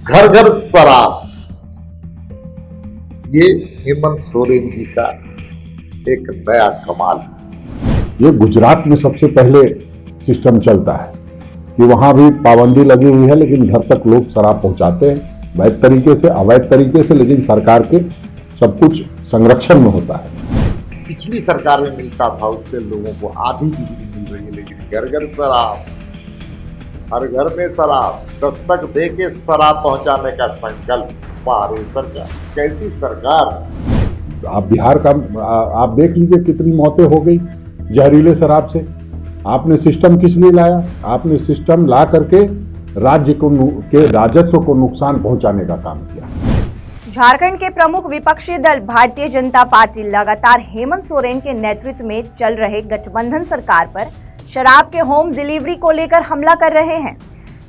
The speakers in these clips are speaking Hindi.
घर घर शराब, ये हेमंत सोरेन जी का एक नया कमाल है। ये गुजरात में सबसे पहले सिस्टम चलता है कि वहां भी पाबंदी लगी हुई है, लेकिन घर तक लोग शराब पहुंचाते हैं वैध तरीके से, अवैध तरीके से, लेकिन सरकार के सब कुछ संरक्षण में होता है। पिछली सरकार में मिलता था उससे लोगों को आधी बिजली मिल रही है, लेकिन घर घर शराब, हर घर में शराब, दस्तक दे के शराब पहुंचाने का संकल्प। वाह सरकार, कैसी सरकार। आप बिहार का आप देख लीजिए कितनी मौतें हो गई जहरीले शराब से। आपने सिस्टम किस लिए लाया? आपने सिस्टम ला करके राज्य के राजस्व को नुकसान पहुंचाने का काम किया। झारखंड के प्रमुख विपक्षी दल भारतीय जनता पार्टी लगातार हेमंत सोरेन के नेतृत्व में चल रहे गठबंधन सरकार पर शराब के होम डिलीवरी को लेकर हमला कर रहे हैं।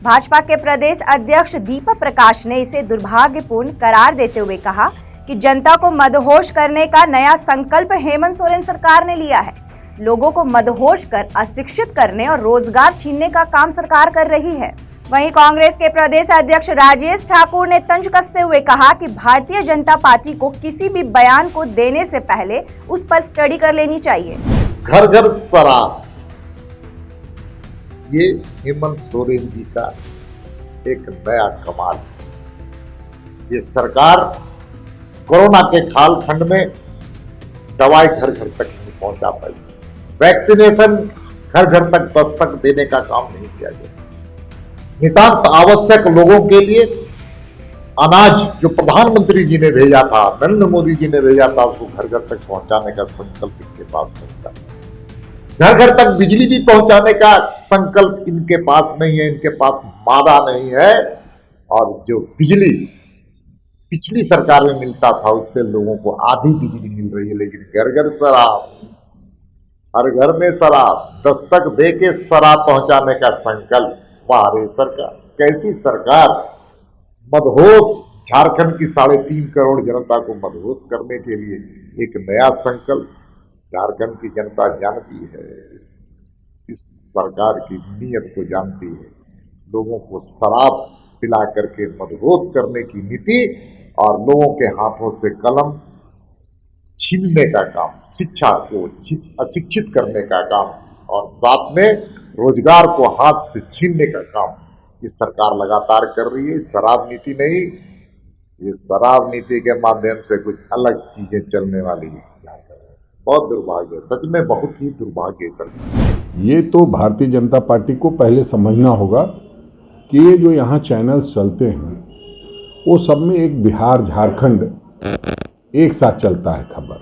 भाजपा के प्रदेश अध्यक्ष दीपक प्रकाश ने इसे दुर्भाग्यपूर्ण करार देते हुए कहा कि जनता को मदहोश करने का नया संकल्प हेमंत सोरेन सरकार ने लिया है। लोगों को मदहोश कर अशिक्षित करने और रोजगार छीनने का काम सरकार कर रही है। वहीं कांग्रेस के प्रदेश अध्यक्ष राजेश ठाकुर ने तंज कसते हुए कहा कि भारतीय जनता पार्टी को किसी भी बयान को देने से पहले उस पर स्टडी कर लेनी चाहिए। घर घर शराब, ये हेमंत सोरेन जी का एक नया कमाल है। ये सरकार कोरोना के कालखंड में दवाई घर घर तक नहीं पहुंचा पाई, वैक्सीनेशन घर घर तक दस्तक देने का काम नहीं किया गया। नितांत आवश्यक लोगों के लिए अनाज जो प्रधानमंत्री जी ने भेजा था, नरेंद्र मोदी जी ने भेजा था, उसको घर घर तक पहुंचाने का संकल्प इनके पास नहीं था। घर घर तक बिजली भी पहुंचाने का संकल्प इनके पास नहीं है, इनके पास मादा नहीं है। और जो बिजली पिछली सरकार में मिलता था उससे लोगों को आधी बिजली मिल रही है, लेकिन घर घर शराब, हर घर में शराब, दस्तक दे के शराब पहुंचाने का संकल्प। वाह सरकार, कैसी सरकार। मदहोश, झारखंड की 3.5 करोड़ जनता को मदहोश करने के लिए एक नया संकल्प। झारखंड की जनता जानती है, इस सरकार की नीयत को जानती है। लोगों को शराब पिला करके मदहोश करने की नीति और लोगों के हाथों से कलम छीनने का काम, शिक्षा को अशिक्षित करने का काम और साथ में रोजगार को हाथ से छीनने का काम ये सरकार लगातार कर रही है। शराब नीति नहीं, ये शराब नीति के माध्यम से कुछ अलग चीजें चलने वाली है। बहुत दुर्भाग्य, सच में बहुत ही दुर्भाग्य सरकार। ये तो भारतीय जनता पार्टी को पहले समझना होगा कि ये जो यहाँ चैनल्स चलते हैं वो सब में एक बिहार झारखंड एक साथ चलता है खबर,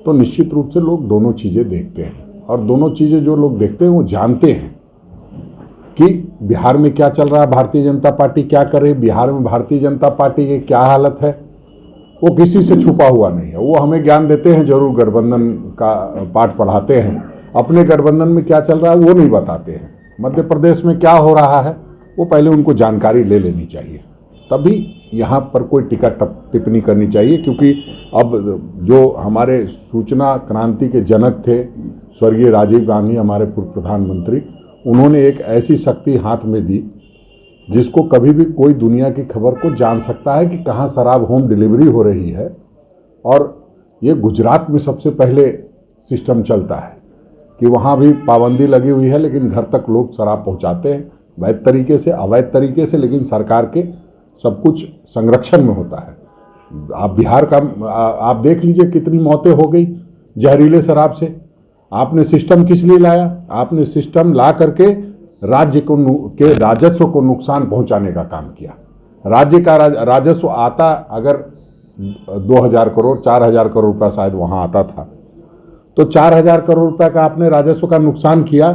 तो निश्चित रूप से लोग दोनों चीज़ें देखते हैं और दोनों चीज़ें जो लोग देखते हैं वो जानते हैं कि बिहार में क्या चल रहा है, भारतीय जनता पार्टी क्या कर रही है, बिहार में भारतीय जनता पार्टी की क्या हालत है। वो किसी से छुपा हुआ नहीं है। वो हमें ज्ञान देते हैं, जरूर गठबंधन का पाठ पढ़ाते हैं, अपने गठबंधन में क्या चल रहा है वो नहीं बताते हैं। मध्य प्रदेश में क्या हो रहा है वो पहले उनको जानकारी ले लेनी चाहिए, तभी यहाँ पर कोई टीका टिप्पणी करनी चाहिए। क्योंकि अब जो हमारे सूचना क्रांति के जनक थे स्वर्गीय राजीव गांधी, हमारे पूर्व प्रधानमंत्री, उन्होंने एक ऐसी शक्ति हाथ में दी जिसको कभी भी कोई दुनिया की खबर को जान सकता है कि कहाँ शराब होम डिलीवरी हो रही है। और ये गुजरात में सबसे पहले सिस्टम चलता है कि वहाँ भी पाबंदी लगी हुई है, लेकिन घर तक लोग शराब पहुँचाते हैं वैध तरीके से, अवैध तरीके से, लेकिन सरकार के सब कुछ संरक्षण में होता है। आप बिहार का आप देख लीजिए कितनी मौतें हो गई जहरीले शराब से। आपने सिस्टम किस लिए लाया? आपने सिस्टम ला करके राज्य के राजस्व को नुकसान पहुंचाने का काम किया। राज्य का राजस्व आता अगर 2000 करोड़ 4000 करोड़ रुपया शायद वहाँ आता था, तो 4000 करोड़ रुपये का आपने राजस्व का नुकसान किया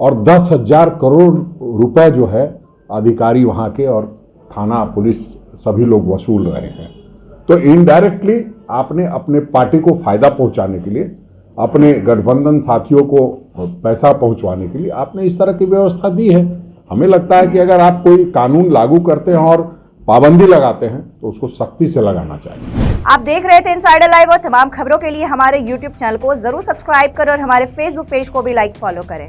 और 10,000 करोड़ रुपए जो है अधिकारी वहाँ के और थाना पुलिस सभी लोग वसूल रहे हैं। तो इनडायरेक्टली आपने अपने पार्टी को फायदा पहुँचाने के लिए, अपने गठबंधन साथियों को पैसा पहुंचवाने के लिए आपने इस तरह की व्यवस्था दी है। हमें लगता है कि अगर आप कोई कानून लागू करते हैं और पाबंदी लगाते हैं तो उसको सख्ती से लगाना चाहिए। आप देख रहे थे इनसाइडर लाइव और तमाम खबरों के लिए हमारे YouTube चैनल को जरूर सब्सक्राइब करें और हमारे Facebook पेज को भी लाइक फॉलो करें।